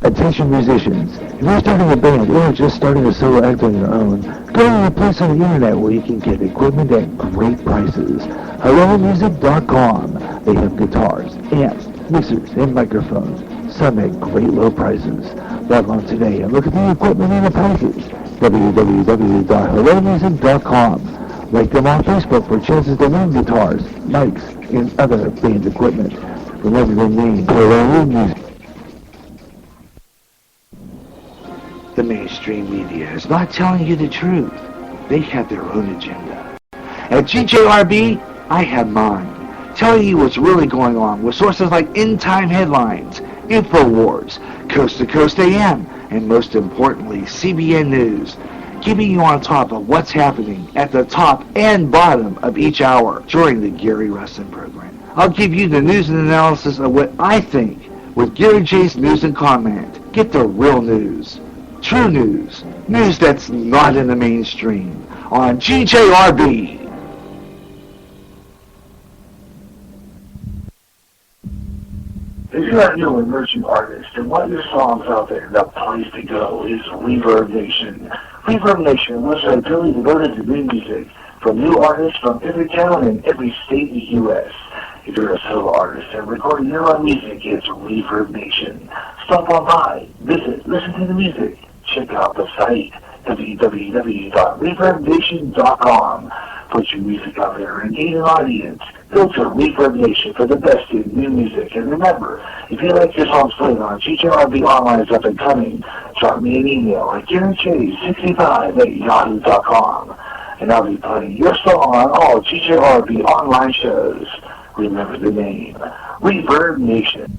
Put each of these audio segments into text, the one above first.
Attention musicians, if you're starting a band or just starting a solo act on your own, go to a place on the internet where you can get equipment at great prices. HelloMusic.com. They have guitars, amps, mixers, and microphones, some at great low prices. Log on today and look at the equipment and the prices. www.hellomusic.com. Like them on Facebook for chances to win guitars, mics, and other band equipment. Remember the name, Hello Music. The mainstream media is not telling you the truth. They have their own agenda. At GJRB, I have mine. Telling you what's really going on with sources like End Time Headlines, InfoWars, Coast to Coast AM, and most importantly, CBN News. Keeping you on top of what's happening at the top and bottom of each hour during the Gary Wrestling program. I'll give you the news and analysis of what I think with Gary J's News and Comment. Get the real news. True news. News that's not in the mainstream. On GJRB. If you're a new emerging artist and want your songs out there, the place to go is Reverb Nation. Reverb Nation was a ability devoted to new music from new artists from every town and every state in the U.S. If you're a solo artist and recording your own music, it's Reverb Nation. Stop on by, visit, listen to the music. Check out the site, www.reverbnation.com. Put your music out there and gain an audience. Go to Reverb Nation for the best in new music. And remember, if you like your songs played on GJRB Online is up and coming, drop me an email at GaryJ65@yahoo.com. And I'll be playing your song on all GJRB Online shows. Remember the name, Reverb Nation.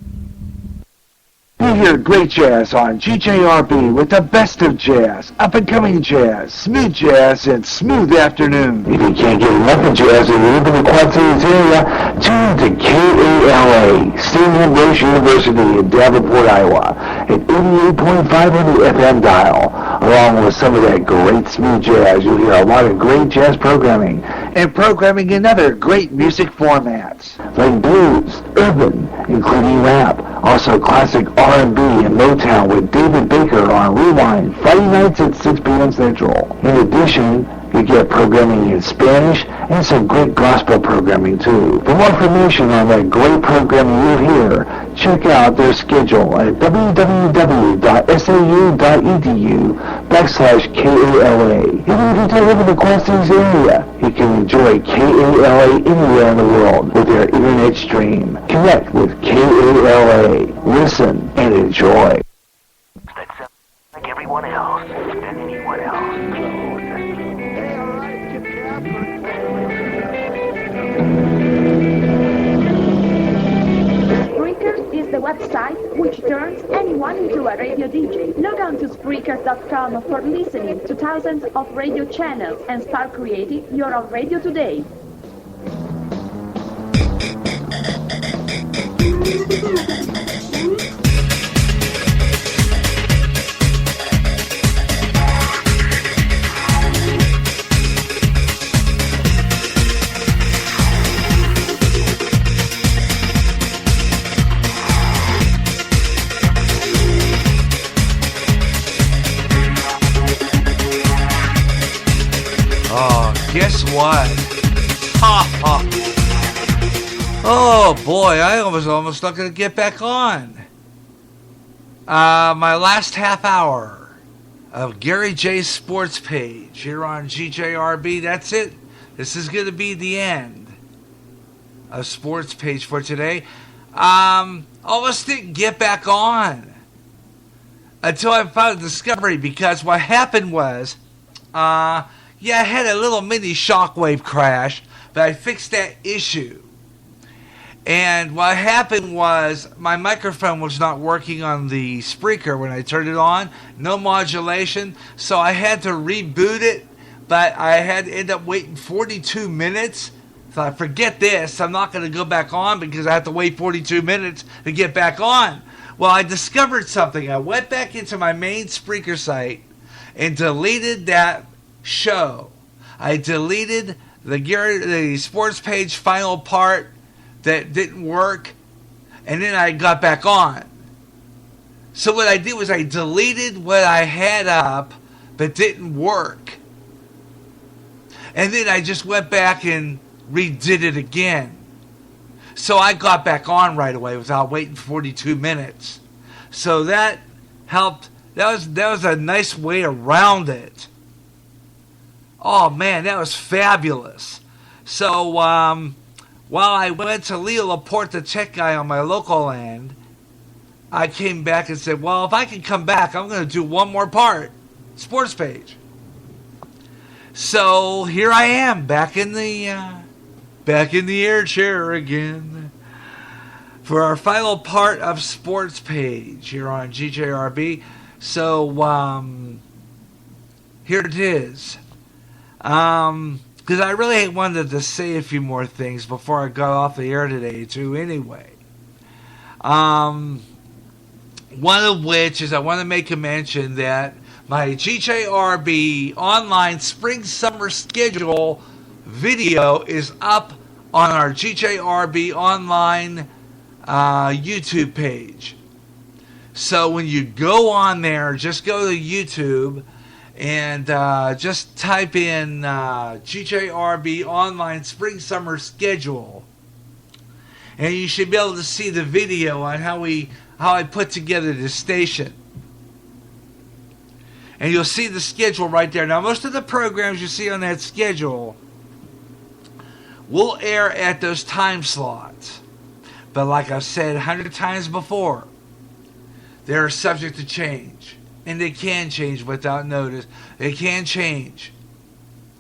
You hear great jazz on GJRB with the best of jazz, up-and-coming jazz, smooth jazz, and smooth afternoon. If you can't get enough of jazz and you live in the Quad Cities area, tune to KALA, Stadium Roche University in Davenport, Iowa, at 88.5 on the FM dial. Along with some of that great smooth jazz, you'll hear a lot of great jazz programming, and programming in other great music formats, like blues, urban, including rap, also classic R&B and Motown with David Baker on Rewind, Friday nights at 6 p.m. Central. In addition, you get programming in Spanish and some great gospel programming too. For more information on that great programming you hear, check out their schedule at www.sau.edu/KALA. Even if you don't live in the Quad Cities area, you can enjoy KALA anywhere in the world with their internet stream. Connect with KALA. Listen and enjoy. That sounds like everyone else and anyone else. Spreaker is the website which turns anyone into a radio DJ. Log on to Spreaker.com for listening to thousands of radio channels and start creating your own radio today. Guess what? Ha ha. Oh boy, I was almost not going to get back on. My last half hour of Gary J's Sports Page here on GJRB. That's it. This is going to be the end of Sports Page for today. Almost didn't get back on until I found a discovery, because what happened was, yeah, I had a little mini shockwave crash, but I fixed that issue. And what happened was my microphone was not working on the Spreaker when I turned it on. No modulation. So I had to reboot it, but I had to end up waiting 42 minutes. So I forget this. I'm not going to go back on because I have to wait 42 minutes to get back on. Well, I discovered something. I went back into my main Spreaker site and deleted that show. I deleted the Sports Page Finalpart that didn't work, and then I got back on. So what I did was I deleted what I had up but didn't work. And then I just went back and redid it again. So I got back on right away without waiting 42 minutes. So that helped. That was a nice way around it. Oh man, that was fabulous. So while I went to Leo Laporte, the tech guy on my local end, I came back and said, well, if I can come back, I'm going to do one more part, sports page. So here I am, back in the air chair again for our final part of sports page here on GJRB. So here it is. Because I really wanted to say a few more things before I got off the air today, too, anyway. One of which is I want to make a mention that my GJRB online spring-summer schedule video is up on our GJRB online YouTube page. So when you go on there, just go to YouTube and just type in GJRB online spring-summer schedule. And you should be able to see the video on how I put together this station. And you'll see the schedule right there. Now, most of the programs you see on that schedule will air at those time slots. But like I've said 100 times before, they're subject to change. And they can change without notice. They can change.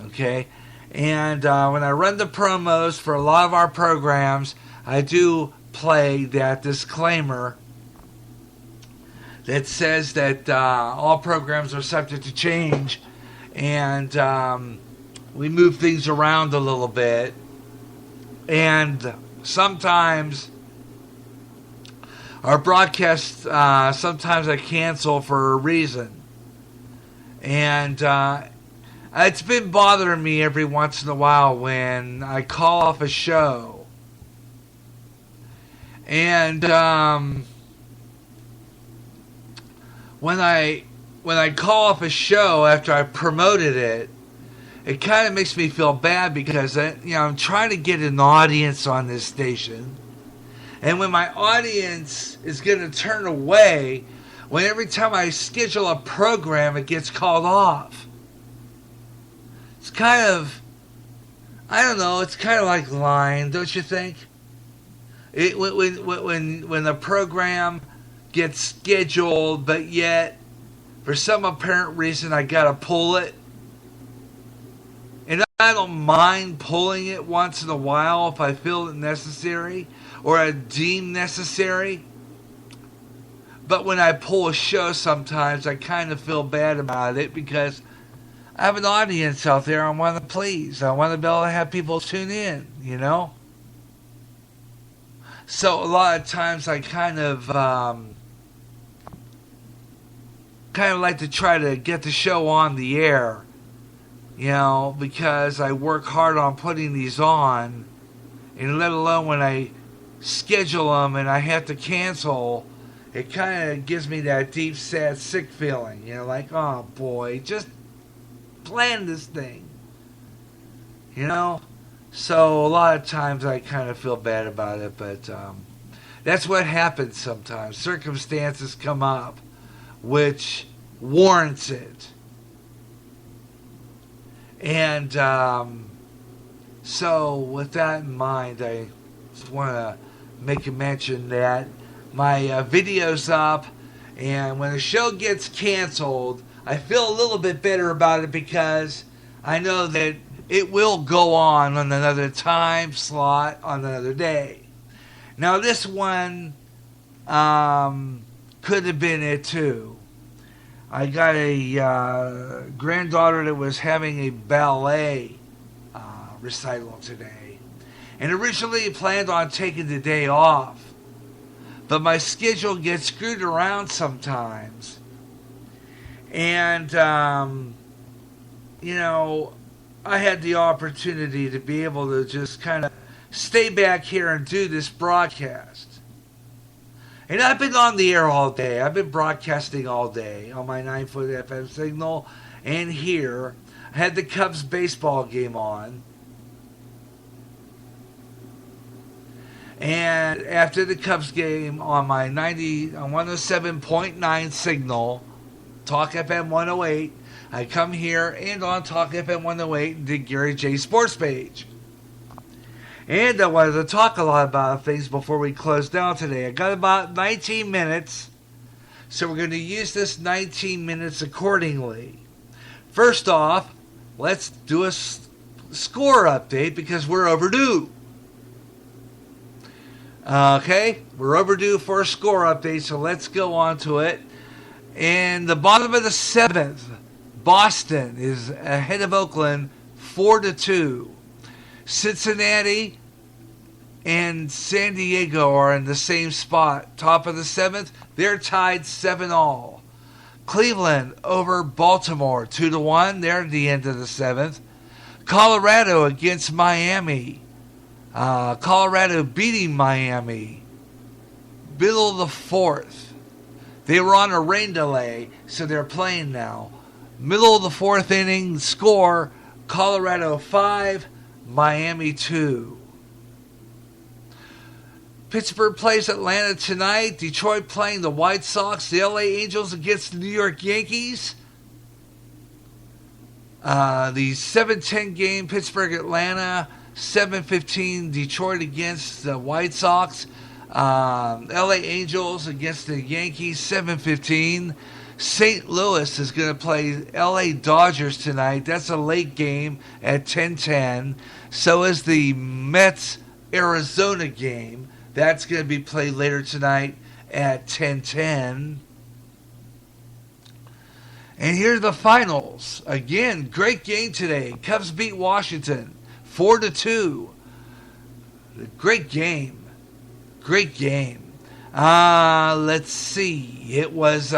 Okay? And when I run the promos for a lot of our programs, I do play that disclaimer that says that all programs are subject to change, and we move things around a little bit, and sometimes our broadcasts, sometimes I cancel for a reason, and it's been bothering me every once in a while when I call off a show, and when I call off a show after I promoted it, it kind of makes me feel bad because I'm trying to get an audience on this station, and when my audience is going to turn away, when every time I schedule a program it gets called off, it's kind of, I don't know, it's kind of like lying, don't you think? When the program gets scheduled, but yet for some apparent reason I gotta pull it, and I don't mind pulling it once in a while if I feel it necessary or I deem necessary, but when I pull a show sometimes I kind of feel bad about it because I have an audience out there I want to please. I want to be able to have people tune in, so a lot of times I kind of like to try to get the show on the air, because I work hard on putting these on, and let alone when I schedule them and I have to cancel, it kind of gives me that deep, sad, sick feeling, like, oh boy, just plan this thing, So a lot of times I kind of feel bad about it, but that's what happens sometimes. Circumstances come up which warrants it. And so with that in mind, I just want to make a mention that my video's up, and when a show gets canceled, I feel a little bit better about it because I know that it will go on another time slot on another day. Now this one could have been it too. I got a granddaughter that was having a ballet recital today, and originally planned on taking the day off, but my schedule gets screwed around sometimes, and I had the opportunity to be able to just kind of stay back here and do this broadcast. And I've been on the air all day. I've been broadcasting all day on my 9-foot FM signal. And here, I had the Cubs baseball game on. And after the Cubs game on my 107.9 signal, Talk FM 108, I come here and on Talk FM 108 did Garyj J Sports Page. And I wanted to talk a lot about things before we close down today. I got about 19 minutes, so we're going to use this 19 minutes accordingly. First off, let's do a score update because we're overdue. Okay, we're overdue for a score update, so let's go on to it. In the bottom of the 7th, Boston is ahead of Oakland 4-2. Cincinnati and San Diego are in the same spot. Top of the 7th, they're tied 7-all. Cleveland over Baltimore 2-1. They're at the end of the 7th. Colorado against Miami. Colorado beating Miami. Middle of the 4th. They were on a rain delay, so they're playing now. Middle of the 4th inning, score Colorado 5, Miami 2. Pittsburgh plays Atlanta tonight. Detroit playing the White Sox. The LA Angels against the New York Yankees. The 7:10 game, Pittsburgh-Atlanta. 7:15, Detroit against the White Sox. LA Angels against the Yankees, 7:15. St. Louis is going to play LA Dodgers tonight. That's a late game at 10:10. So is the Mets-Arizona game. That's going to be played later tonight at 10:10. And here's the finals. Again, great game today. Cubs beat Washington 4-2. Great game. Great game. Let's see. It was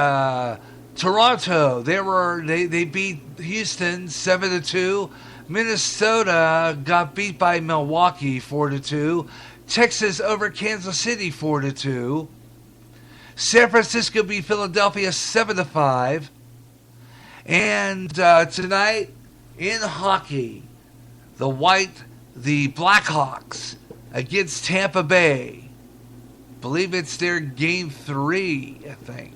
Toronto. They beat Houston 7-2. Minnesota got beat by Milwaukee 4-2. Texas over Kansas City 4-2. San Francisco beat Philadelphia 7-5. And tonight in hockey, the Blackhawks against Tampa Bay. Believe it's their game 3, I think.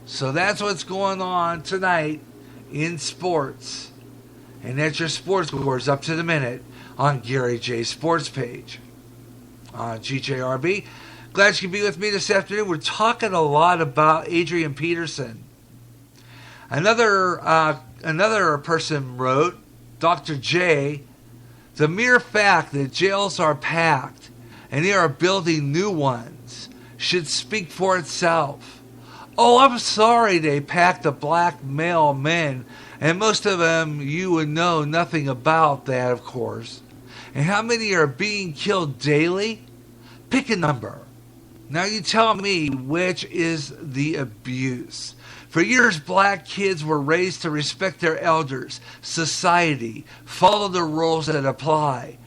So that's what's going on tonight in sports. And that's your sports scores up to the minute on Garyj J Sports Page on GJRB. Glad you can be with me this afternoon. We're talking a lot about Adrian Peterson. Another person wrote, Dr. J, the mere fact that jails are packed and they are building new ones should speak for itself. Oh, I'm sorry they packed the black male men, and most of them you would know nothing about that, of course. And how many are being killed daily? Pick a number. Now you tell me which is the abuse. For years, black kids were raised to respect their elders, society, follow the rules that apply.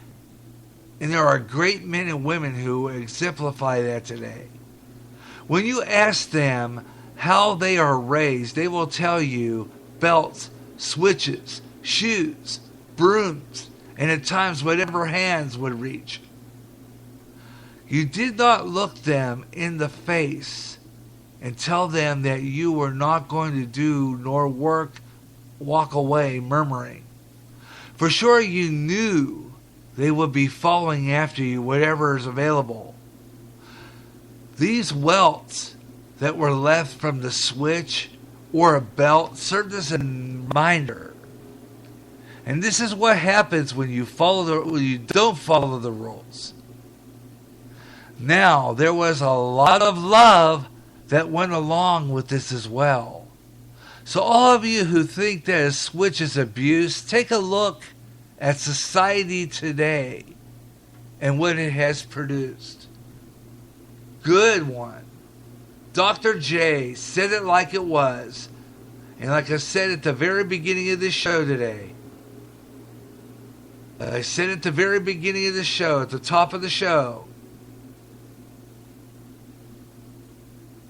And there are great men and women who exemplify that today. When you ask them how they are raised, they will tell you belts, switches, shoes, brooms, and at times whatever hands would reach. You did not look them in the face and tell them that you were not going to do nor walk away murmuring. For sure you knew they would be following after you, whatever is available. These welts that were left from the switch or a belt served as a reminder. And this is what happens when you don't follow the rules. Now, there was a lot of love that went along with this as well. So all of you who think that a switch is abuse, take a look at society today and what it has produced. Good one. Dr. J said it like it was. And like I said at the very beginning of this show today, I said at the very beginning of the show, at the top of the show,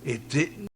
It didn't